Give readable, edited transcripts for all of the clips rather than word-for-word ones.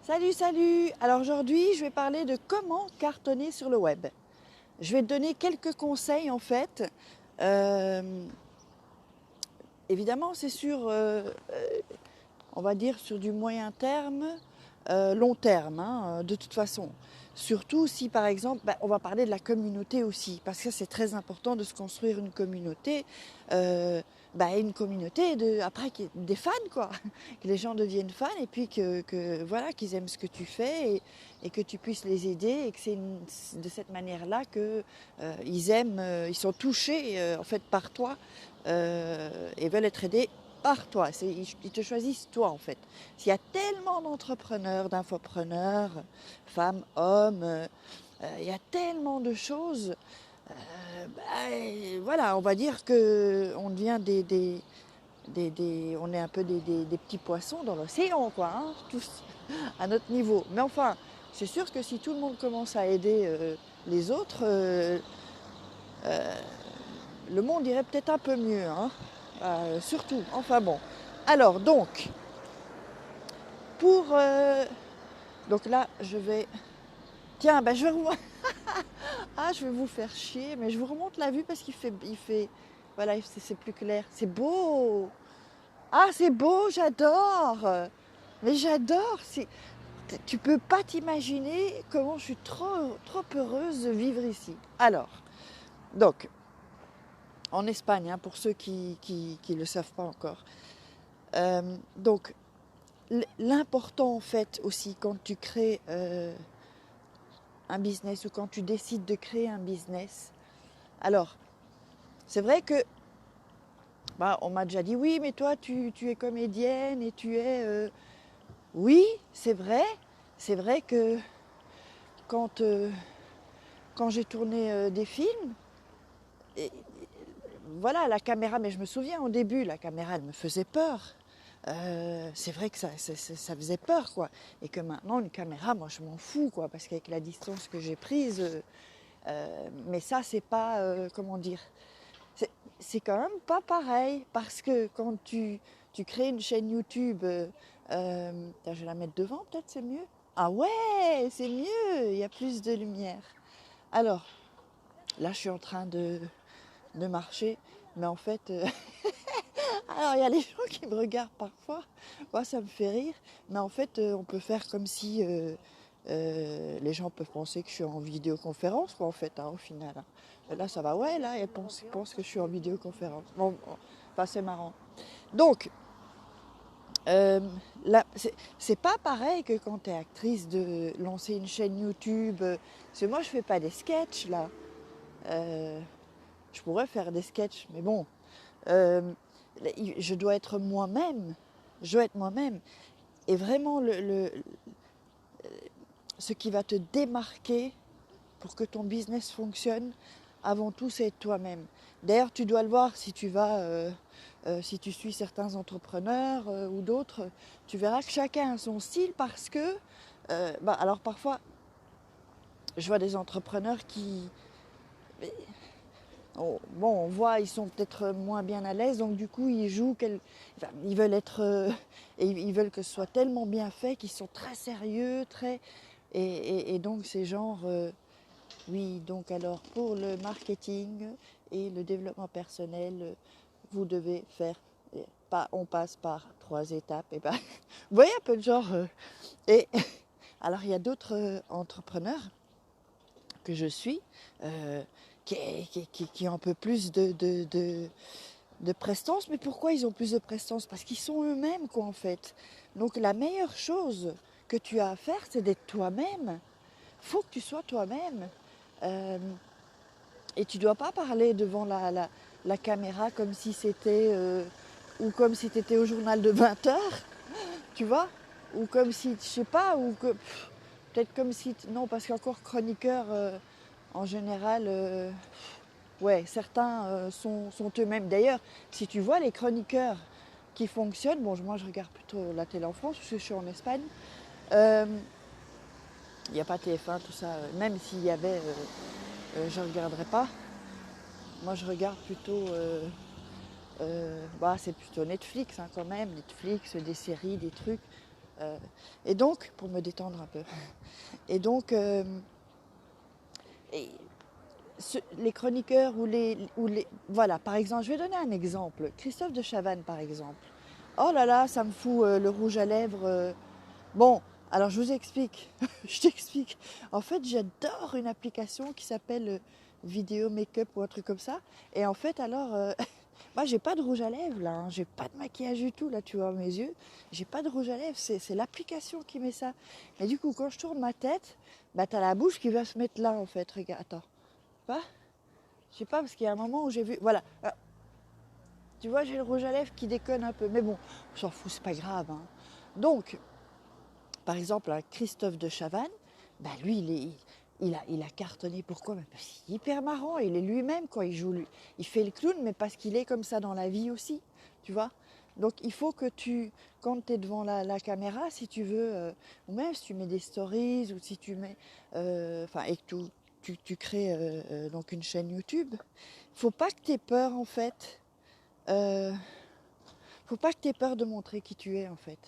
Salut, salut! Alors aujourd'hui, je vais parler de comment cartonner sur le web. Je vais te donner quelques conseils en fait. Euh, Évidemment, c'est sur, on va dire, sur du moyen terme, long terme, hein, de toute façon. Surtout si, par exemple, on va parler de la communauté aussi, parce que c'est très important de se construire une communauté. Une communauté après des fans, quoi, que les gens deviennent fans et puis voilà, qu'ils aiment ce que tu fais et que tu puisses les aider et que de cette manière-là que ils aiment, ils sont touchés en fait par toi et veulent être aidés par toi. Ils te choisissent toi en fait. S'il y a tellement d'entrepreneurs, d'infopreneurs, femmes, hommes, il y a tellement de choses. Voilà, on va dire que on devient on est un peu des petits poissons dans l'océan, quoi, hein, tous à notre niveau. Mais enfin, c'est sûr que si tout le monde commence à aider les autres, le monde irait peut-être un peu mieux, hein, surtout. Enfin bon. Alors donc, pour donc là, je vais. Tiens, je vais vous. Ah, je vais vous faire chier, mais je vous remonte la vue parce voilà, c'est plus clair. C'est beau. Ah, c'est beau, j'adore. Mais j'adore. Tu peux pas t'imaginer comment je suis trop heureuse de vivre ici. Alors, donc, en Espagne, hein, pour ceux qui le savent pas encore. Donc, l'important en fait aussi quand tu crées un business ou quand tu décides de créer un business. Alors, c'est vrai que on m'a déjà dit oui, mais toi tu es comédienne et tu es. Oui, c'est vrai que quand, quand j'ai tourné des films, et, voilà, la caméra, mais je me souviens au début, la caméra elle me faisait peur. C'est vrai que ça faisait peur, quoi. Et que maintenant, une caméra, moi je m'en fous, quoi, parce qu'avec la distance que j'ai prise, mais ça, c'est pas, comment dire, c'est quand même pas pareil parce que quand tu crées une chaîne YouTube, je vais la mettre devant, peut-être c'est mieux. Ah ouais, c'est mieux, il y a plus de lumière. Alors, là, je suis en train de marcher, mais en fait, alors il y a les gens qui me regardent parfois, moi ça me fait rire, mais en fait, on peut faire comme si les gens peuvent penser que je suis en vidéoconférence, quoi, en fait, hein, au final. Hein. Là, ça va, ouais, là, ils pensent que je suis en vidéoconférence. Bon, enfin, c'est marrant. Donc, euh, là, c'est pas pareil que quand tu es actrice de lancer une chaîne YouTube. Parce que moi, je fais pas des sketchs, là. Euh, je pourrais faire des sketchs, mais bon. Euh, je dois être moi-même. Je dois être moi-même. Et vraiment, ce qui va te démarquer pour que ton business fonctionne, avant tout, c'est toi-même. D'ailleurs, tu dois le voir si tu vas, si tu suis certains entrepreneurs ou d'autres, tu verras que chacun a son style parce que, alors parfois, je vois des entrepreneurs qui, on voit, ils sont peut-être moins bien à l'aise, donc du coup, ils jouent, ils veulent être, et ils veulent que ce soit tellement bien fait qu'ils sont très sérieux, et donc c'est genre, oui, donc alors pour le marketing et le développement personnel, vous devez faire, on passe par 3 étapes. Et vous voyez un peu le genre. Et alors il y a d'autres entrepreneurs que je suis euh, qui ont un peu plus de prestance. Mais pourquoi ils ont plus de prestance? Parce qu'ils sont eux-mêmes, quoi, en fait. Donc la meilleure chose que tu as à faire, c'est d'être toi-même. Faut que tu sois toi-même. Euh, Et tu ne dois pas parler devant la caméra comme si c'était ou comme si tu étais au journal de 20 heures, tu vois, ou comme si, je sais pas, peut-être comme si, non, parce qu'encore chroniqueurs, en général, ouais, certains sont eux-mêmes. D'ailleurs, si tu vois les chroniqueurs qui fonctionnent, bon, moi je regarde plutôt la télé en France, parce que je suis en Espagne, il n'y a pas TF1, tout ça, même s'il y avait, je ne regarderais pas. Moi, je regarde plutôt, c'est plutôt Netflix, hein, quand même. Netflix, des séries, des trucs. Et donc, pour me détendre un peu. Et donc, et les chroniqueurs voilà, par exemple, je vais donner un exemple. Christophe de Chavannes, par exemple. Oh là là, ça me fout le rouge à lèvres. Bon, alors je vous explique. Je t'explique. En fait, j'adore une application qui s'appelle Vidéo Make-up ou un truc comme ça. Et en fait, alors, moi, j'ai pas de rouge à lèvres là. Hein. J'ai pas de maquillage du tout là, tu vois, mes yeux. J'ai pas de rouge à lèvres. C'est l'application qui met ça. Mais du coup, quand je tourne ma tête, bah, t'as la bouche qui va se mettre là, en fait. Regarde, attends. Pas? Je sais pas, parce qu'il y a un moment où j'ai vu. Voilà. Ah, tu vois, j'ai le rouge à lèvres qui déconne un peu. Mais bon, on s'en fout, c'est pas grave. Hein. Donc, par exemple, un Christophe de Chavannes, bah lui, il a cartonné. Pourquoi? Parce qu'il est hyper marrant. Il est lui-même quand il joue. Il fait le clown, mais parce qu'il est comme ça dans la vie aussi. Tu vois? Donc il faut que quand tu es devant la caméra, si tu veux, ou même si tu mets des stories, ou si tu mets, et que tu crées donc une chaîne YouTube, faut pas que tu aies peur en fait. Euh, faut pas que tu aies peur de montrer qui tu es en fait.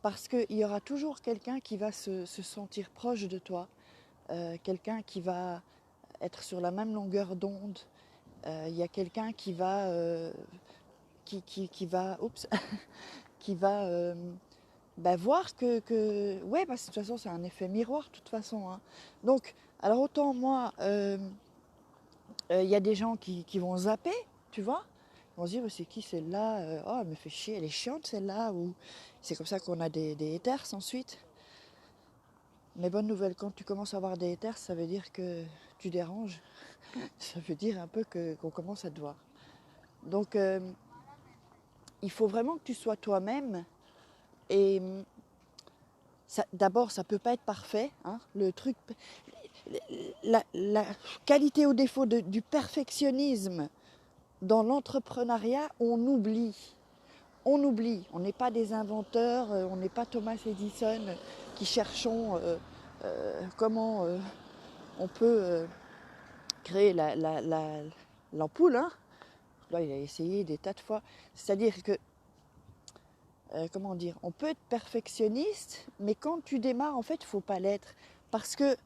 Parce qu'il y aura toujours quelqu'un qui va se sentir proche de toi, quelqu'un qui va être sur la même longueur d'onde. Il y a quelqu'un qui va, oups, qui va voir ouais, parce que de toute façon c'est un effet miroir de toute façon. Hein. Donc, alors autant moi, il y a des gens qui vont zapper, tu vois. Ils vont se dire, c'est qui celle-là? Oh, elle me fait chier, elle est chiante celle-là. Ou c'est comme ça qu'on a des haters ensuite. Mais bonne nouvelle, quand tu commences à avoir des haters, ça veut dire que tu déranges. Ça veut dire un peu qu'on commence à te voir. Donc, il faut vraiment que tu sois toi-même. Et d'abord, ça ne peut pas être parfait. Hein. Le truc, la qualité ou défaut du perfectionnisme dans l'entrepreneuriat, on oublie. On oublie. On n'est pas des inventeurs, on n'est pas Thomas Edison qui cherchons comment on peut créer l'ampoule. Hein. Là, il a essayé des tas de fois. C'est-à-dire que, comment dire, on peut être perfectionniste, mais quand tu démarres, en fait, il ne faut pas l'être. Parce que,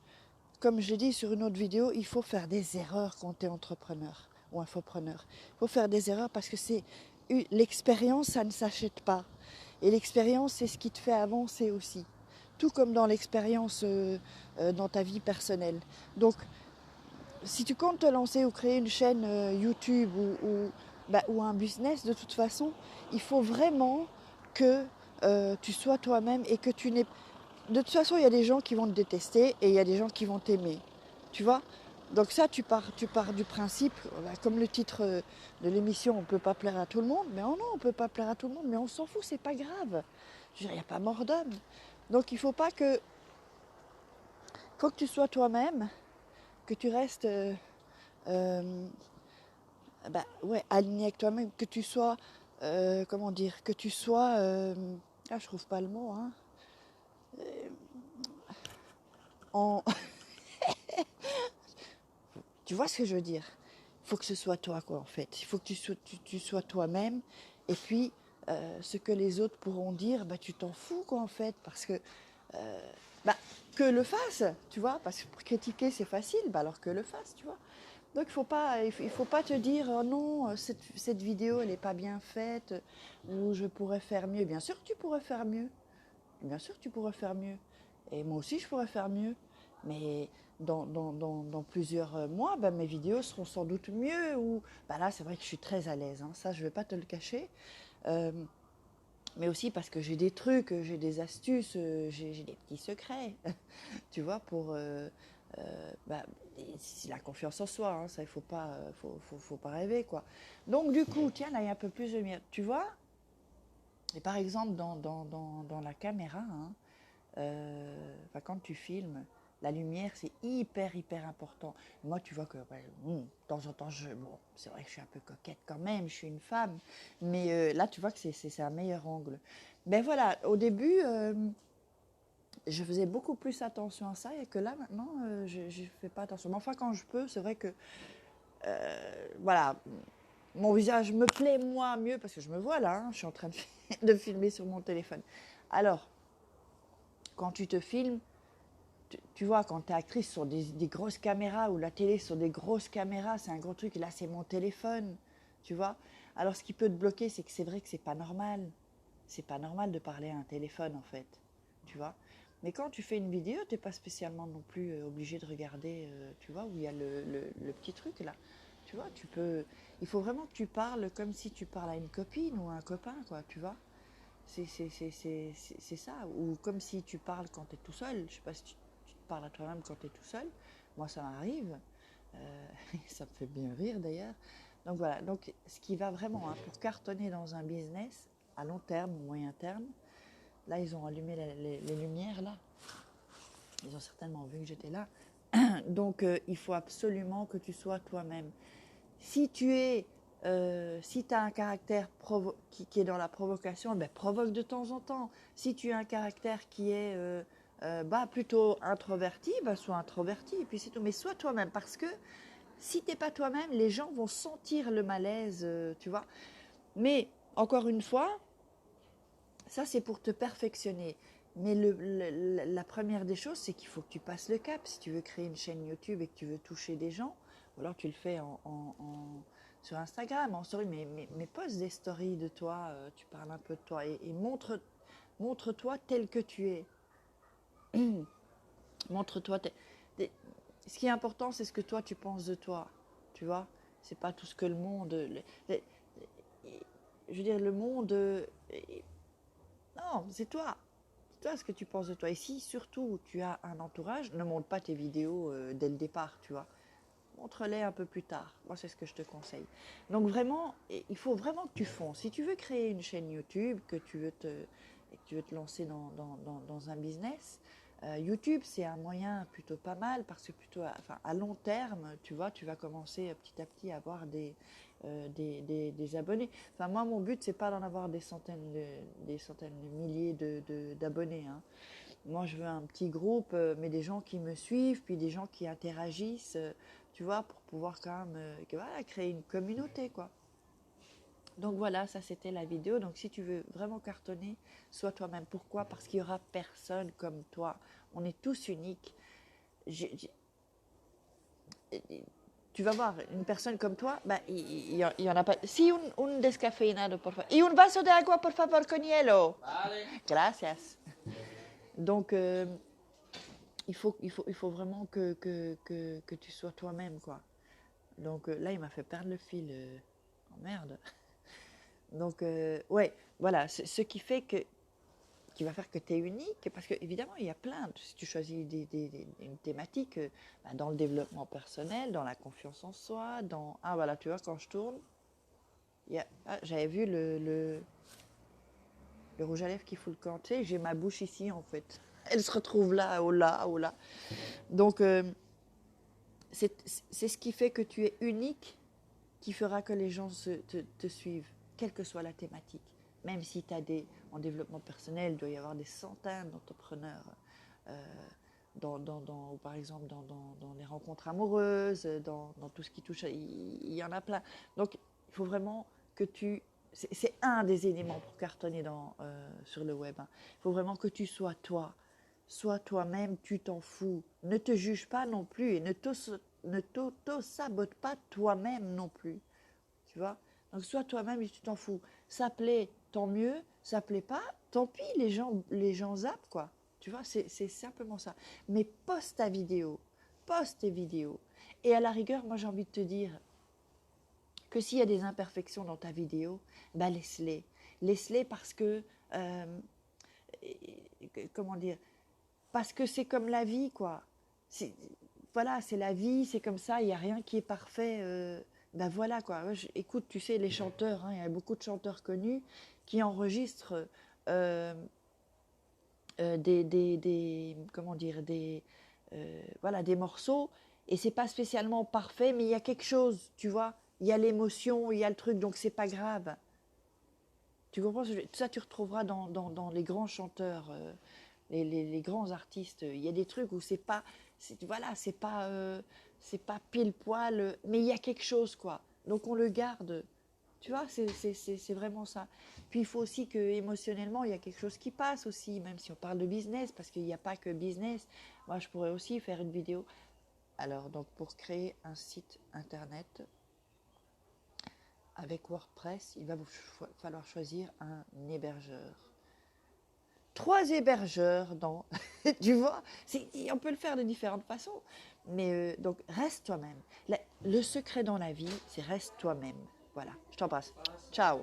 comme je l'ai dit sur une autre vidéo, il faut faire des erreurs quand tu es entrepreneur ou infopreneur. Il faut faire des erreurs parce que l'expérience, ça ne s'achète pas. Et l'expérience, c'est ce qui te fait avancer aussi. Tout comme dans l'expérience dans ta vie personnelle. Donc, si tu comptes te lancer ou créer une chaîne YouTube ou un business, de toute façon, il faut vraiment que tu sois toi-même et que tu n'aies... De toute façon, il y a des gens qui vont te détester et il y a des gens qui vont t'aimer. Tu vois? Donc ça, tu pars du principe, comme le titre de l'émission, on ne peut pas plaire à tout le monde. Mais oh non, on ne peut pas plaire à tout le monde, mais on s'en fout, c'est pas grave. Je veux dire, il n'y a pas mort d'homme. Donc il faut pas que... faut que tu sois toi-même, que tu restes... ouais, aligné avec toi-même, que tu sois, comment dire, que tu sois, je trouve pas le mot, hein, en, tu vois ce que je veux dire? Il faut que ce soit toi, quoi, en fait. Il faut que tu sois toi-même, et puis ce que les autres pourront dire, tu t'en fous, quoi, en fait, parce que, bah, que le fasse, tu vois, parce que pour critiquer c'est facile, alors que le fasse, tu vois. Donc il faut pas te dire oh non, cette vidéo elle n'est pas bien faite ou je pourrais faire mieux. Bien sûr que tu pourrais faire mieux. Bien sûr que tu pourrais faire mieux. Et moi aussi je pourrais faire mieux. Mais dans plusieurs mois, mes vidéos seront sans doute mieux. Ou là c'est vrai que je suis très à l'aise. Hein, ça je ne vais pas te le cacher. Mais aussi parce que j'ai des trucs, j'ai des astuces, j'ai des petits secrets, tu vois, pour c'est la confiance en soi, hein, ça il faut pas rêver quoi. Donc du coup, tiens, là il y a un peu plus de lumière, tu vois. Et par exemple dans la caméra, hein, quand tu filmes, la lumière c'est hyper important. Moi tu vois que de temps en temps, bon, c'est vrai que je suis un peu coquette quand même, je suis une femme, mais là tu vois que c'est un meilleur angle. Ben voilà, au début je faisais beaucoup plus attention à ça et que là maintenant je ne fais pas attention. Mais enfin quand je peux, c'est vrai que voilà, mon visage me plaît moi mieux parce que je me vois là, hein, je suis en train de filmer sur mon téléphone. Alors, quand tu te filmes, tu vois, quand tu es actrice sur des grosses caméras ou la télé sur des grosses caméras, c'est un gros truc. Et là, c'est mon téléphone, tu vois. Alors, ce qui peut te bloquer, c'est que c'est vrai que c'est pas normal. C'est pas normal de parler à un téléphone, en fait, tu vois. Mais quand tu fais une vidéo, tu n'es pas spécialement non plus obligé de regarder, tu vois, où il y a le petit truc là. Tu vois, tu peux. Il faut vraiment que tu parles comme si tu parles à une copine ou à un copain, quoi, tu vois. C'est ça. Ou comme si tu parles quand tu es tout seul. Je sais pas si tu te parles à toi-même quand tu es tout seul. Moi, ça m'arrive. Ça me fait bien rire d'ailleurs. Donc voilà. Donc, ce qui va vraiment, hein, pour cartonner dans un business, à long terme ou moyen terme, là, ils ont allumé les lumières, là. Ils ont certainement vu que j'étais là. Donc, il faut absolument que tu sois toi-même. Si tu as un caractère qui est dans la provocation, ben provoque de temps en temps. Si tu as un caractère qui est plutôt introverti, sois introverti, et puis c'est tout. Mais sois toi-même, parce que si tu n'es pas toi-même, les gens vont sentir le malaise, tu vois. Mais, encore une fois, ça c'est pour te perfectionner. Mais la première des choses, c'est qu'il faut que tu passes le cap. Si tu veux créer une chaîne YouTube et que tu veux toucher des gens, ou alors tu le fais sur Instagram, en story, mais poste des stories de toi, tu parles un peu de toi et montre-toi tel que tu es. Montre-toi. Ce qui est important, c'est ce que toi tu penses de toi, tu vois. C'est pas tout ce que le monde. Je veux dire, le monde. Non, c'est toi. C'est toi ce que tu penses de toi. Et si surtout tu as un entourage, ne montre pas tes vidéos dès le départ, tu vois. Montre-les un peu plus tard. Moi, c'est ce que je te conseille. Donc vraiment, il faut vraiment que tu fonces. Si tu veux créer une chaîne YouTube, que tu veux te lancer dans un business, YouTube, c'est un moyen plutôt pas mal parce que plutôt à long terme, tu vois, tu vas commencer petit à petit à avoir des abonnés. Enfin, moi, mon but, c'est pas d'en avoir des centaines de milliers d'abonnés, hein. Moi, je veux un petit groupe, mais des gens qui me suivent, puis des gens qui interagissent, tu vois, pour pouvoir quand même voilà, créer une communauté, quoi. Donc voilà, ça c'était la vidéo. Donc si tu veux vraiment cartonner, sois toi-même. Pourquoi? Parce qu'il n'y aura personne comme toi. On est tous uniques. Tu vas voir, une personne comme toi, il y en a pas. Si un descafeinado, por favor. Y un vaso de agua, por favor, con hielo. Vale. Gracias. Donc, il faut vraiment que tu sois toi-même, quoi. Donc là, il m'a fait perdre le fil. Oh merde. Donc, ouais, voilà, ce qui fait qui va faire que tu es unique, parce qu'évidemment, il y a plein, si tu choisis une thématique, dans le développement personnel, dans la confiance en soi, ah voilà, tu vois, quand je tourne, j'avais vu le rouge à lèvres qui fout le camp, tu sais, j'ai ma bouche ici, en fait. Elle se retrouve là, oh là, oh là. Donc, c'est ce qui fait que tu es unique, qui fera que les gens te suivent, quelle que soit la thématique. Même si tu as en développement personnel, il doit y avoir des centaines d'entrepreneurs, par exemple dans les rencontres amoureuses, dans tout ce qui touche, il y en a plein. Donc, il faut vraiment que c'est un des éléments pour cartonner sur le web, hein. Il faut vraiment que tu sois toi. Sois toi-même, tu t'en fous. Ne te juge pas non plus et ne t'auto-sabote pas toi-même non plus. Tu vois? Donc sois toi-même et tu t'en fous. Ça plaît, tant mieux. Ça plaît pas, tant pis, les gens zappent, quoi. Tu vois, c'est simplement ça. Mais poste ta vidéo. Poste tes vidéos. Et à la rigueur, moi j'ai envie de te dire que s'il y a des imperfections dans ta vidéo, laisse-les. Laisse-les parce que, comment dire, parce que c'est comme la vie, quoi. Voilà, c'est la vie, c'est comme ça, il n'y a rien qui est parfait. Voilà, quoi. Écoute, tu sais, les chanteurs, hein, il y a beaucoup de chanteurs connus qui enregistrent comment dire, voilà, des morceaux, et c'est pas spécialement parfait, mais il y a quelque chose, tu vois. Il y a l'émotion, il y a le truc, donc c'est pas grave. Tu comprends? Ça, tu retrouveras dans les grands chanteurs. Les grands artistes, il y a des trucs où voilà, c'est pas pile poil, mais il y a quelque chose, quoi. Donc on le garde, Tu vois, c'est vraiment ça. Puis il faut aussi que émotionnellement, il y a quelque chose qui passe aussi, même si on parle de business, parce qu'il n'y a pas que business. Moi, je pourrais aussi faire une vidéo. Alors, donc, pour créer un site internet avec WordPress, il va vous falloir choisir un hébergeur. 3 hébergeurs dans, tu vois, on peut le faire de différentes façons, mais donc reste toi-même. Le secret dans la vie, c'est reste toi-même. Voilà, je t'embrasse. Ciao.